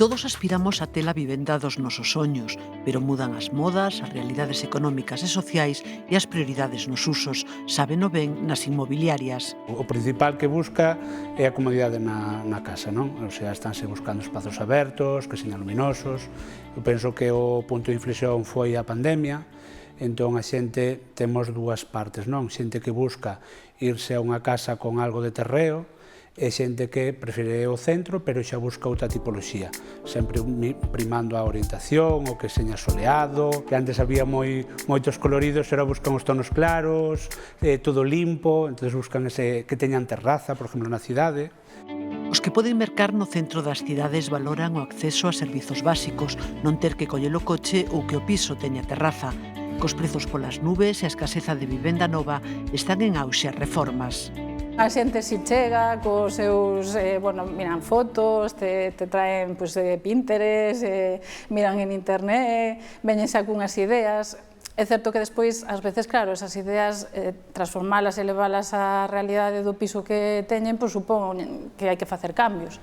Todos aspiramos a ter a vivenda dos nosos soños, pero mudan as modas, as realidades económicas e sociais e as prioridades nos usos, sábeno ben nas inmobiliarias. O principal que busca é a comodidade na casa, non? O sea, estánse buscando espazos abertos, que señan luminosos. Eu penso que o punto de inflexión foi a pandemia, entón a xente temos dúas partes, non? Xente que busca irse a unha casa con algo de terreo, e xente que prefire o centro, pero xa busca outra tipoloxía, sempre primando a orientación, o que seña soleado, que antes había moitos coloridos, ahora buscan os tonos claros, todo limpo, entón buscan ese que teñan terraza, por exemplo, na cidade. Os que poden mercar no centro das cidades valoran o acceso a servizos básicos, non ter que coller o coche ou que o piso teña terraza. Cos prezos polas nubes e a escaseza de vivenda nova están en auxe as reformas. A xente si chega cos seus, miran fotos, te traen Pinterest, miran en internet, veñense algunhas ideas. É certo que despois, ás veces, claro, esas ideas, transformalas e leválas á realidade do piso que teñen, supón que hai que facer cambios.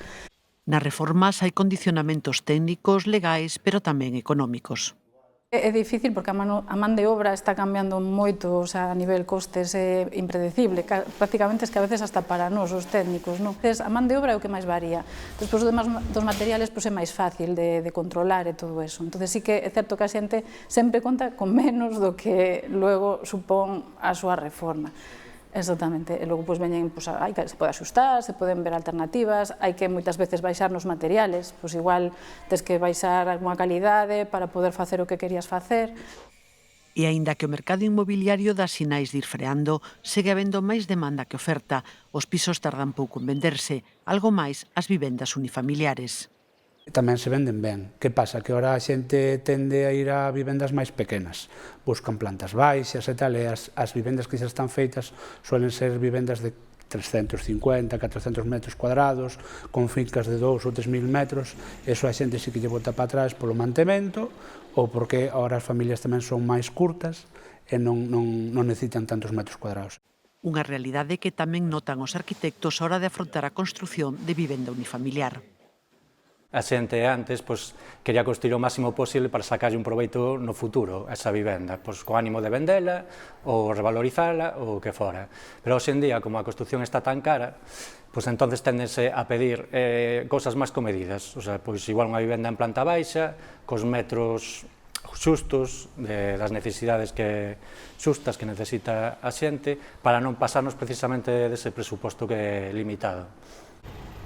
Nas reformas hai condicionamentos técnicos, legais, pero tamén económicos. É difícil porque a man de obra está cambiando moito, a nivel costes é impredecible, prácticamente es que a veces hasta para nós, os técnicos, non? A man de obra é o que máis varía. Despois o demais dos materiales é máis fácil de controlar e todo eso. Entón sí que é certo que a xente sempre conta con menos do que logo supón a súa reforma. Exactamente, e logo veñen, hai que se pode axustar, se poden ver alternativas, hai que moitas veces baixar nos materiales, igual tes que baixar algunha calidade para poder facer o que querías facer. E aínda que o mercado inmobiliario dá sinais de ir freando, segue habendo máis demanda que oferta. Os pisos tardan pouco en venderse, algo máis as vivendas unifamiliares. Tamén se venden ben. Que pasa? Que ora a xente tende a ir a vivendas máis pequenas. Buscan plantas baixas e tal, e as vivendas que xa están feitas suelen ser vivendas de 350, 400 metros cuadrados, con fincas de 2 ou 3.000 metros. Eso a xente sí que lle bota para atrás polo mantemento, ou porque ora as familias tamén son máis curtas e non necesitan tantos metros cuadrados. Unha realidade que tamén notan os arquitectos a hora de afrontar a construción de vivenda unifamiliar. A xente antes quería construir o máximo posible para sacarlle un proveito no futuro a esa vivenda, co ánimo de vendela ou revalorizala ou o que fora. Pero hoxe en día, como a construción está tan cara, entonces tendense a pedir cousas máis comedidas, igual unha vivenda en planta baixa, cos metros xustos das necesidades xustas que necesita a xente, para non pasarnos precisamente dese presuposto que é limitado.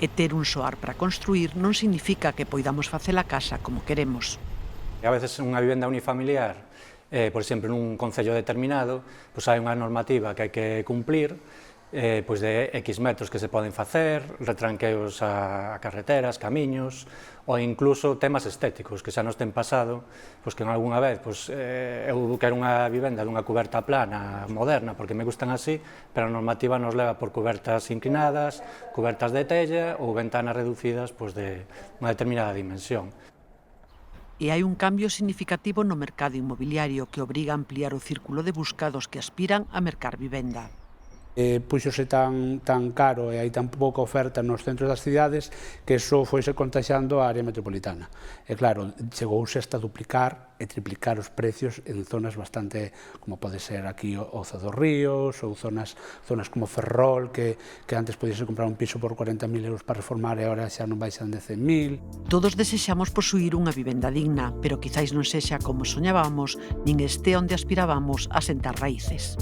E ter un soar para construir non significa que poidamos facer a casa como queremos. A veces unha vivenda unifamiliar, por exemplo, nun concello determinado, hai unha normativa que hai que cumplir, de X metros que se poden facer, retranqueos a carreteras, camiños, ou incluso temas estéticos, que xa nos ten pasado, que en algunha vez eu quero unha vivenda dunha cuberta plana, moderna, porque me gustan así, pero a normativa nos leva por cubertas inclinadas, cubertas de tella ou ventanas reducidas de unha determinada dimensión. E hai un cambio significativo no mercado inmobiliario que obriga a ampliar o círculo de buscados que aspiran a mercar vivenda. Puxose tan caro e hai tan pouca oferta nos centros das cidades que iso foise contaxiando a área metropolitana. E claro, chegouse hasta duplicar e triplicar os precios en zonas bastante, como pode ser aquí Oza dos Ríos, ou zonas como Ferrol, que antes podíase comprar un piso por 40.000 euros para reformar e agora xa non baixan de 100.000. Todos desexamos posuir unha vivenda digna, pero quizáis non sexa como soñábamos, nin este onde aspirábamos a sentar raíces.